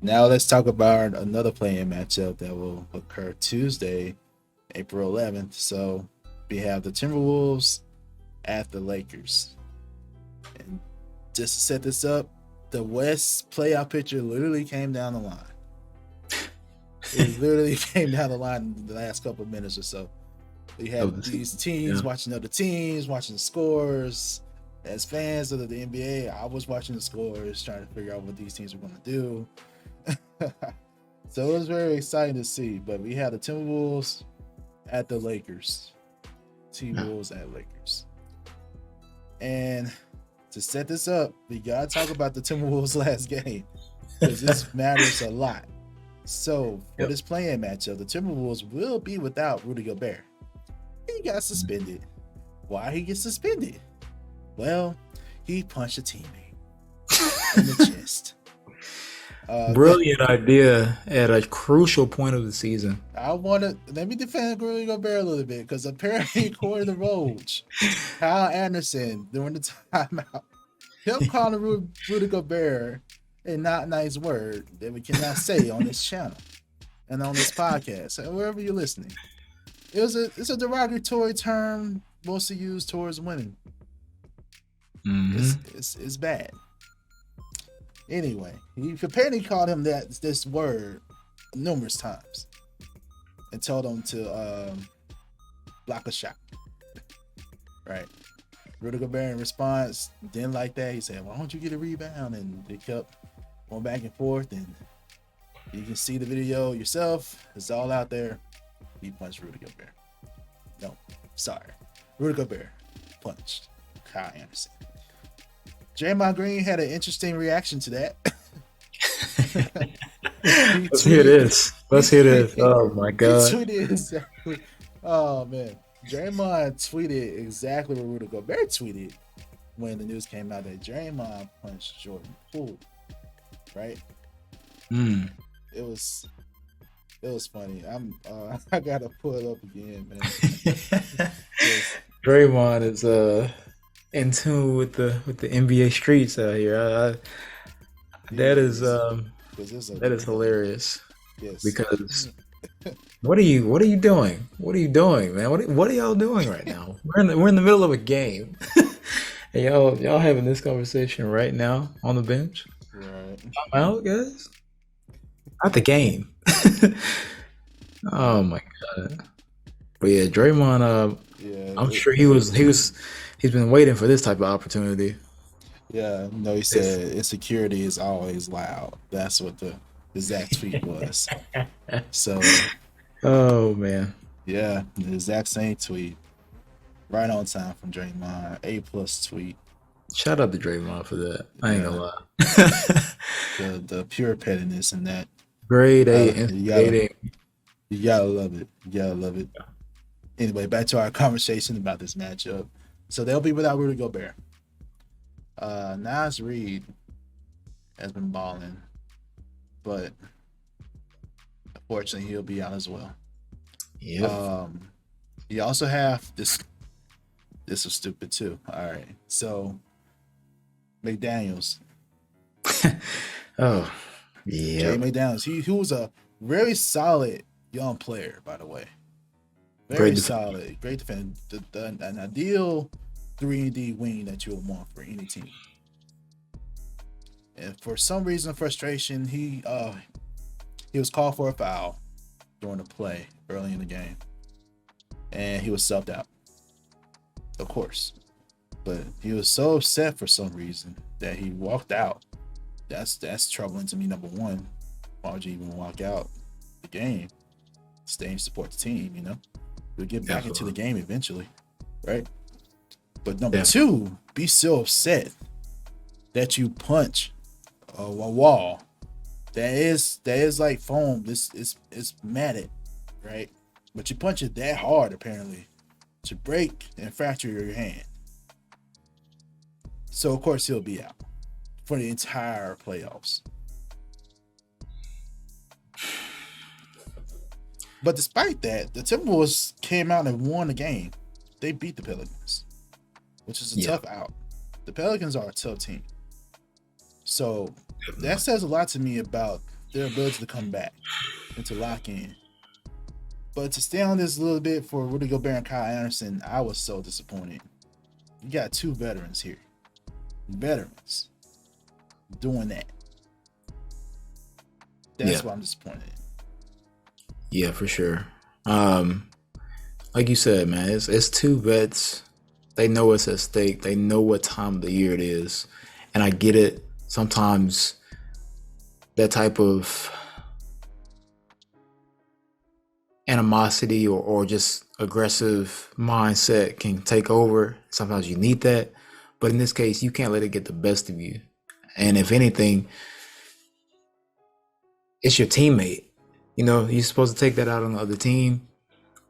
Now let's talk about another play-in matchup that will occur Tuesday, April 11th. So we have the Timberwolves at the Lakers. And just to set this up, the West playoff picture literally came down the line. It literally came down the line in the last couple of minutes or so. You have these teams watching other teams, watching the scores. As fans of the NBA, I was watching the scores, trying to figure out what these teams were going to do. So it was very exciting to see. But we had the Timberwolves at the Lakers. T-Wolves at Lakers. And to set this up, we got to talk about the Timberwolves last game, because this matters a lot. So for this play-in matchup, the Timberwolves will be without Rudy Gobert. He got suspended. Why he gets suspended? Well, he punched a teammate in the chest. Brilliant idea at a crucial point of the season. Let me defend Rudy Gobert a little bit, because apparently, according to Roach, Kyle Anderson during the timeout, him calling Rudy Gobert a not nice word that we cannot say on this channel and on this podcast and wherever you're listening. It's a derogatory term mostly used towards women. Mm-hmm. It's bad. Anyway, he apparently called him this word numerous times and told him to block a shot. Right. Rudy Gobert in response didn't like that. He said, "Why don't you get a rebound?" And they kept going back and forth. And you can see the video yourself. It's all out there. He punched Rudy Gobert. No, sorry. Rudy Gobert punched Kyle Anderson. Draymond Green had an interesting reaction to that. Let's hear this. Oh my God. He tweeted exactly. Oh man. Draymond tweeted exactly what Rudy Gobert tweeted when the news came out that Draymond punched Jordan Poole. Right? It was funny. I gotta pull it up again, man. Draymond is in tune with the NBA streets out here. That is hilarious. Yes. Because what are you doing? What are you doing, man? What are y'all doing right now? We're in the middle of a game. And y'all having this conversation right now on the bench. Right. I'm out, guys. Not the game. Oh my God. But yeah, Draymond, I'm sure he's been waiting for this type of opportunity. Yeah, no, he said insecurity is always loud. That's what the exact tweet was. So, oh man, yeah, the exact same tweet, right on time from Draymond. A+ tweet. Shout out to Draymond for that. I ain't gonna lie. the pure pettiness in that. Grade A. You gotta love it. Anyway, back to our conversation about this matchup. So they'll be without Rudy Gobert. Naz Reid has been balling, but unfortunately he'll be out as well. Yep. You also have this. This was stupid too. All right, so McDaniels. Oh, yeah. Jay McDaniels. He was a very solid young player, by the way. Very solid, great defender. An ideal 3-and-D wing that you would want for any team. And for some reason, frustration, he was called for a foul during the play early in the game, and he was subbed out, of course. But he was so upset for some reason that he walked out. That's troubling to me. Number one, why would you even walk out the game? Stay and support the team. You'll get back into the game eventually, right? But number two, be so upset that you punch a wall that is like foam. It's matted, right? But you punch it that hard apparently to break and fracture your hand. So of course he'll be out for the entire playoffs. But despite that, the Timberwolves came out and won the game. They beat the Pelicans, which is a Yeah, tough out. The Pelicans are a tough team. So that definitely. says a lot to me about their ability to come back and to lock in. But to stay on this a little bit for Rudy Gobert and Kyle Anderson, I was so disappointed. You got two veterans here. Veterans doing that. Yeah, That's why I'm disappointed. yeah, for sure. Like you said, man, it's two vets. They know what's at stake. They know what time of the year it is, and I get it. Sometimes that type of animosity or just aggressive mindset can take over. Sometimes you need that, but in this case, you can't let it get the best of you. And if anything, it's your teammate. You know, you're supposed to take that out on the other team.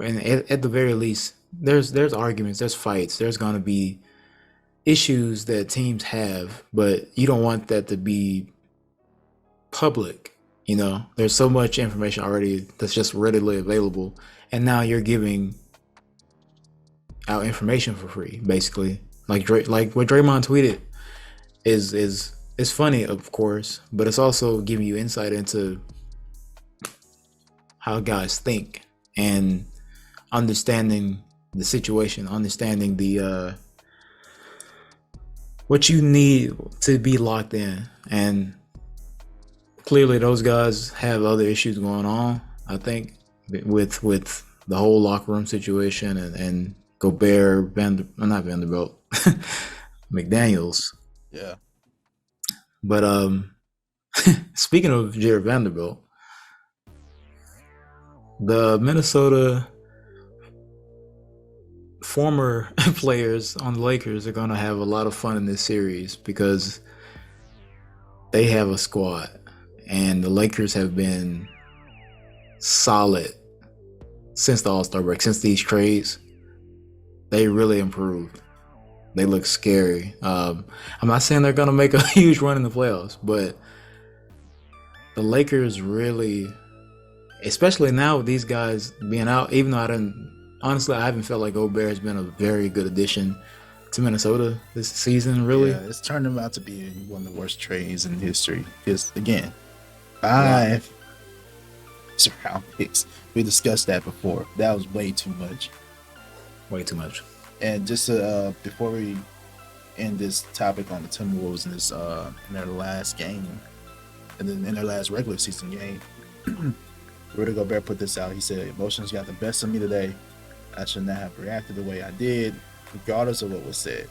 And at the very least, there's arguments, there's fights, there's gonna be issues that teams have, but you don't want that to be public. You know, there's so much information already that's just readily available, and now you're giving out information for free, basically. Like what Draymond tweeted is funny, of course, but it's also giving you insight into how guys think and understanding the situation, understanding the what you need to be locked in. And clearly those guys have other issues going on, I think, with the whole locker room situation and Gobert, not Vanderbilt, McDaniels. Yeah. But speaking of Jared Vanderbilt, the Minnesota former players on the Lakers are going to have a lot of fun in this series because they have a squad, and the Lakers have been solid since the All-Star break, since these trades. They really improved. They look scary. I'm not saying they're going to make a huge run in the playoffs, but the Lakers really, especially now with these guys being out, even though honestly, I haven't felt like Gobert has been a very good addition to Minnesota this season, really. Yeah, it's turned out to be one of the worst trades in history. Because again, Yeah, 5 round picks. We discussed that before. That was way too much. way too much. And just before we end this topic on the Timberwolves in their last game, and then in their last regular season game, Rudy Gobert put this out. He said, "Emotions got the best of me today. I should not have reacted the way I did, regardless of what was said.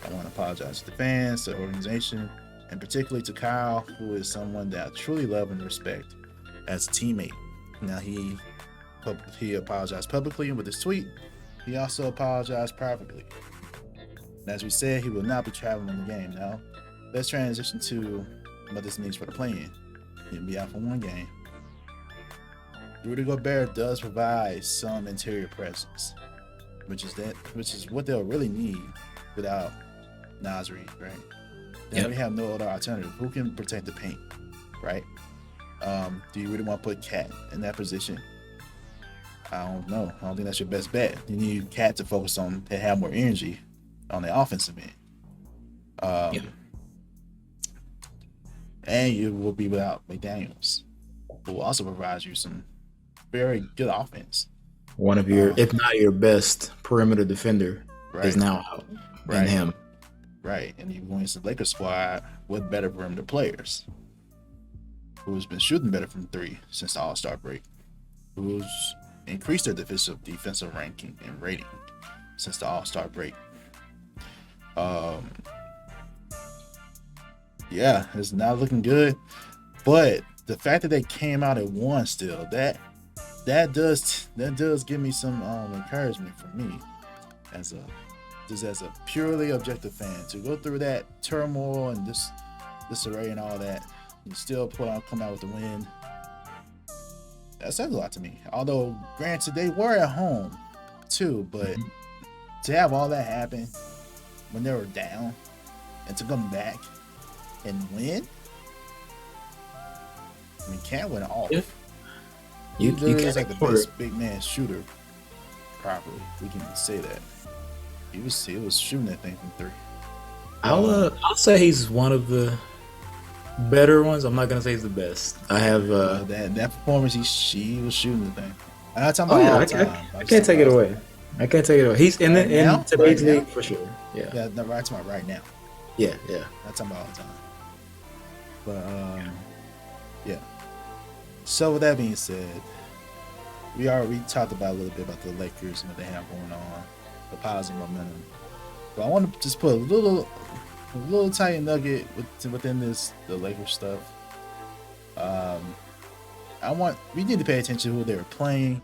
I want to apologize to the fans, to the organization, and particularly to Kyle, who is someone that I truly love and respect as a teammate." Now he apologized publicly with his tweet. He also apologized privately. And as we said, he will not be traveling in the game. Now, let's transition to what this means for the play-in. He'll be out for one game. Rudy Gobert does provide some interior presence, which is what they'll really need without Nasri, right? They already have no other alternative. Who can protect the paint, right? Do you really want to put Cat in that position? I don't know. I don't think that's your best bet. You need Cat to focus on to have more energy on the offensive end. And you will be without McDaniels, who will also provide you some very good offense. One of your, if not your best perimeter defender, Right. is now out. Right. And him. Right. And you're going to the Lakers squad with better perimeter players, who's been shooting better from three since the All-Star break, who's increased their defensive ranking and rating since the All-Star break. Yeah, it's not looking good. But the fact that they came out and won still, that does give me some encouragement for me as a purely objective fan to go through that turmoil and disarray and all that, and still come out with the win. That says a lot to me. Although, granted, they were at home too, but to have all that happen when they were down and to come back and win, I mean, can't win all. He You literally is can't like the ignore it. best big man shooter properly. We can say that. He was shooting that thing from three. I'll say he's one of the better ones. I'm not gonna say he's the best. I have Well, that performance, she was shooting the thing. I'm not talking oh about yeah, all the time. I I'm just can't take talking it about away. I can't take it away. He's right in now. Right today's now. league for sure. Yeah, Yeah, no, right talking about right now. yeah. Not talking about all the time. But yeah. So with that being said, we talked about a little bit about the Lakers and what they have going on, the positive momentum. But I want to just put a little tiny nugget within the Lakers stuff. We need to pay attention to who they were playing.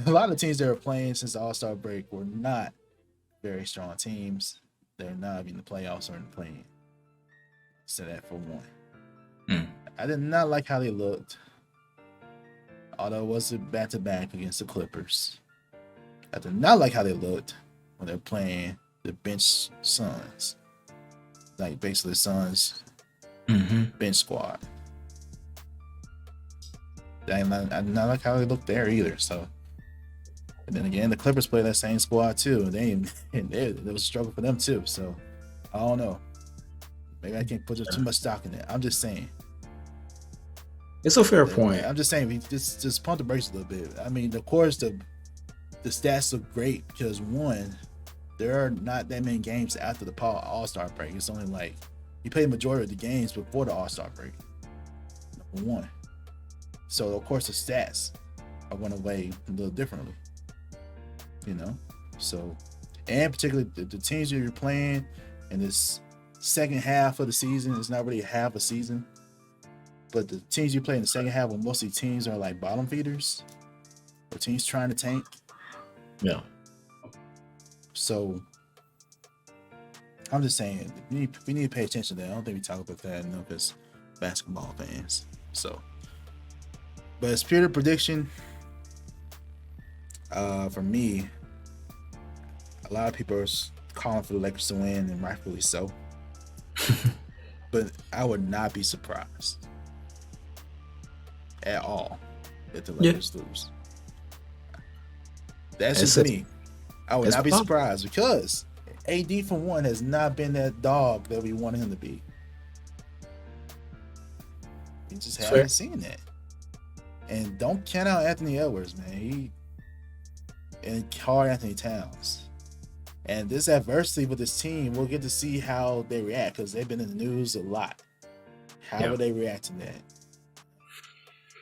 A lot of teams they were playing since the All-Star break were not very strong teams. They're not in the playoffs or in the play-in. So that for one. I did not like how they looked. Although it was a back-to-back against the Clippers. I did not like how they looked when they're playing the bench Suns. Like basically the Suns bench squad. I did not like how they looked there either. So, and then again, the Clippers play that same squad too. It was a struggle for them too. So, I don't know. Maybe I can't put too much stock in it. I'm just saying. It's a fair point. I'm just saying, we just pump the brakes a little bit. I mean, of course, the stats look great because one, there are not that many games after the All-Star break. It's only like you play the majority of the games before the All-Star break. Number one. So of course the stats are going to weigh a little differently. You know? So, and particularly the teams you're playing in this second half of the season, it's not really a half a season. But the teams you play in the second half are mostly teams that are like bottom feeders or teams trying to tank. Yeah. So I'm just saying we need to pay attention to that. I don't think we talk about that enough as basketball fans. So, but as pure prediction, for me, a lot of people are calling for the Lakers to win, and rightfully so. But I would not be surprised at all if the Lakers lose. That's just me. I would not be surprised because AD for one has not been that dog that we wanted him to be. We just haven't seen that. And don't count out Anthony Edwards, man. And Karl Anthony Towns. And this adversity with this team, we'll get to see how they react because they've been in the news a lot. How will they react to that?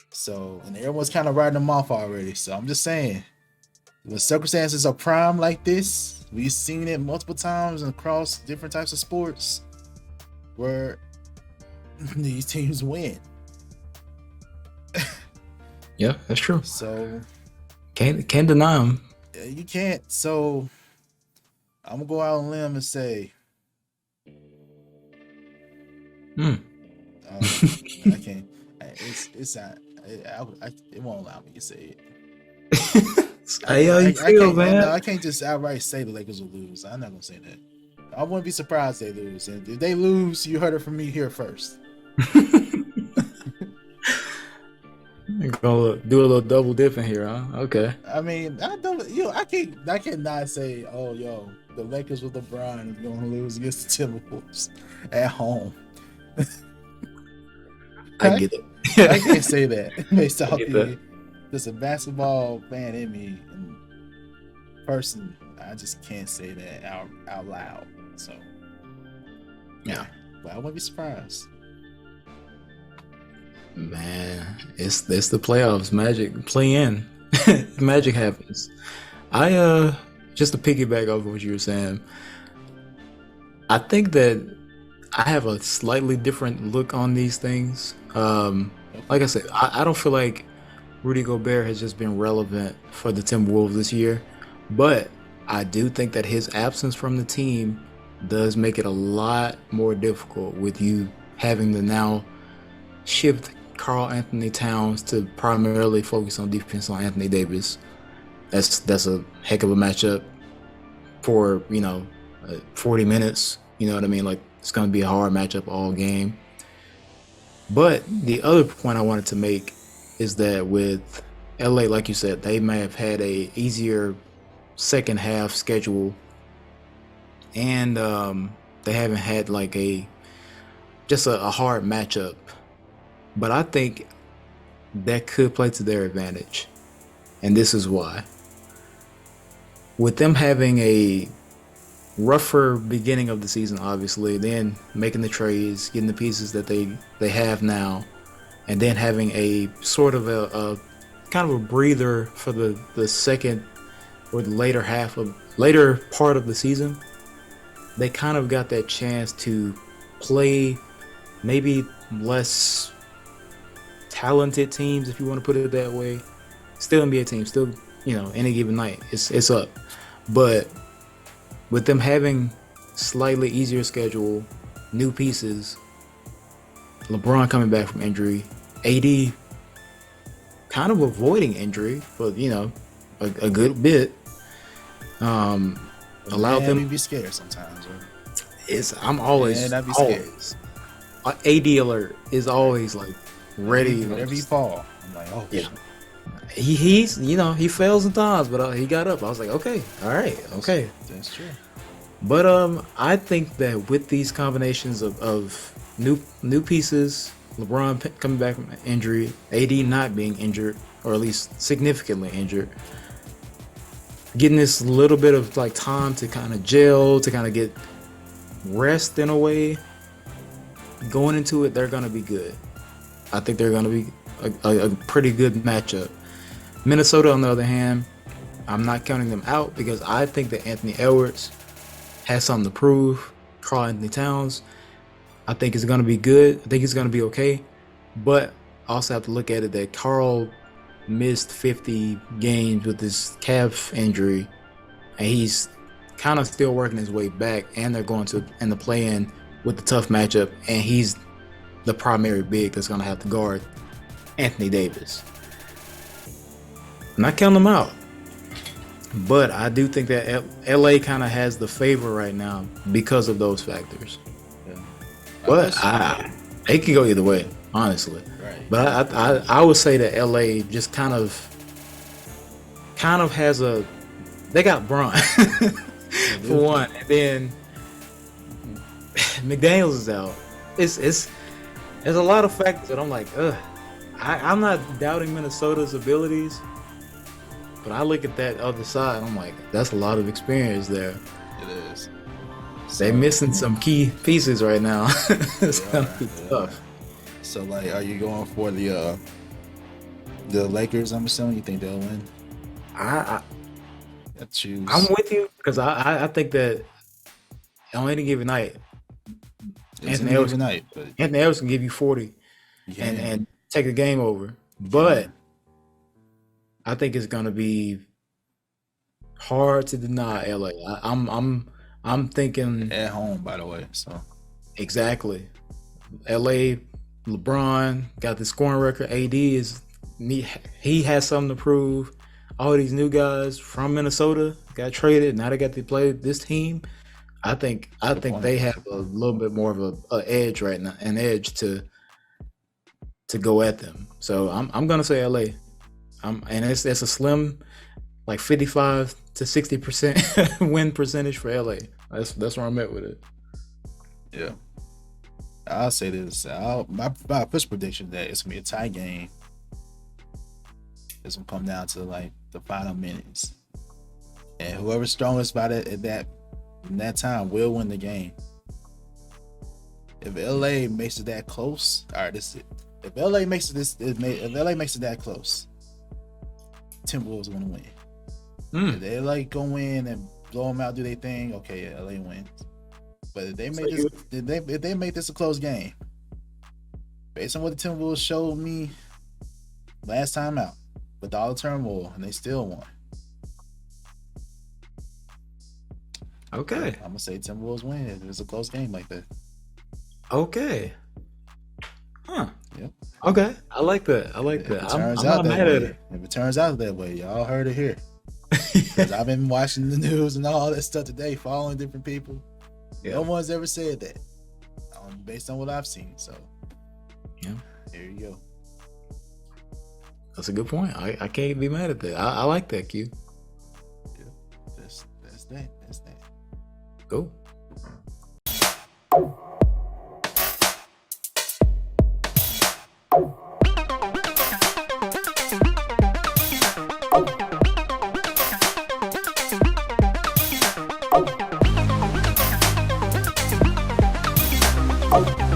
So, and everyone's kind of writing them off already. So I'm just saying, when circumstances are prime like this, we've seen it multiple times across different types of sports where these teams win. Yeah, that's true. So can't deny them. You can't. So I'm gonna go out on a limb and say, I can't. It's not. It won't allow me to say it. Man. I can't just outright say the Lakers will lose. I'm not gonna say that. I wouldn't be surprised if they lose. And if they lose, you heard it from me here first. Go do a little double dipping here, huh? Okay. I mean, I cannot say, the Lakers with LeBron is gonna lose against the Timberwolves at home. I get it. I can't say that based off there's a basketball fan in me and person. I just can't say that out loud. So yeah, but I wouldn't be surprised. Man, it's the playoffs. Magic play in. Magic happens. I just to piggyback off what you were saying, I think that I have a slightly different look on these things. Like I said, I don't feel like Rudy Gobert has just been relevant for the Timberwolves this year, but I do think that his absence from the team does make it a lot more difficult with you having to now shift Karl Anthony Towns to primarily focus on defense on Anthony Davis. That's a heck of a matchup for 40 minutes. You know what I mean? Like, it's going to be a hard matchup all game. But the other point I wanted to make is that with LA, like you said, they may have had a easier second half schedule, and they haven't had like a hard matchup. But I think that could play to their advantage, and this is why. With them having a rougher beginning of the season, obviously, then making the trades, getting the pieces that they have now, and then having a sort of a kind of a breather for the second or the later part of the season, they kind of got that chance to play maybe less talented teams, if you want to put it that way. Still NBA teams, still, any given night, it's up. But with them having slightly easier schedule, new pieces, LeBron coming back from injury, AD kind of avoiding injury for a good bit, allowed them to be scared sometimes. I'm always AD alert is always like ready. Whenever you fall, I'm like, oh yeah. He's he fails sometimes, but he got up. I was like, okay, all right, okay. That's true. But I think that with these combinations of new pieces, LeBron coming back from injury, AD not being injured, or at least significantly injured, getting this little bit of like time to kind of gel, to kind of get rest in a way, going into it, they're gonna be good. I think they're gonna be a pretty good matchup. Minnesota, on the other hand, I'm not counting them out because I think that Anthony Edwards has something to prove. Karl Anthony Towns, I think is going to be good. I think he's going to be okay. But I also have to look at it that Karl missed 50 games with his calf injury, and he's kind of still working his way back, and they're going to in the play-in with the tough matchup, and he's the primary big that's going to have to guard Anthony Davis. I'm not counting them out. But I do think that LA kind of has the favor right now because of those factors. Yeah. But it can go either way, honestly. Right. But I would say that LA just kind of has they got Bron for one, and then McDaniels is out. It's there's a lot of factors that I'm like, I'm not doubting Minnesota's abilities. But I look at that other side, I'm like, that's a lot of experience there. It is. They're missing some key pieces right now. It's gonna be tough. So, like, are you going for the Lakers? I'm assuming you think they'll win. I'm with you because I think that on any given night, Anthony Edwards can give you 40 and take the game over. But I think it's gonna be hard to deny LA. I'm thinking at home, by the way. So exactly, LA. LeBron got the scoring record. AD he has something to prove. All these new guys from Minnesota got traded. Now they got to play this team. I think they have a little bit more of a edge right now, an edge to go at them. So I'm gonna say LA. And it's a slim, like 55 to 60% win percentage for LA. That's where I'm at with it. Yeah, I'll say this. My first prediction that it's gonna be a tie game. It's gonna come down to like the final minutes, and whoever's strongest by in that time will win the game. If LA makes it that close, all right, this is it. If LA makes it that close, Timberwolves are gonna win. If they go in and blow them out, do their thing, okay, yeah, LA wins. But if they make this a close game, based on what the Timberwolves showed me last time out, with all the turmoil, and they still won. Okay, I'm gonna say Timberwolves win if it's a close game like that. Okay. Huh. Yep. Okay. I like that. I'm not mad at it. If it turns out that way, y'all heard it here. Because I've been watching the news and all that stuff today, following different people. Yeah. No one's ever said that, based on what I've seen. So, yeah. There you go. That's a good point. I can't be mad at that. I like that, Q. Yeah, that's that. That's that. Go. Oh.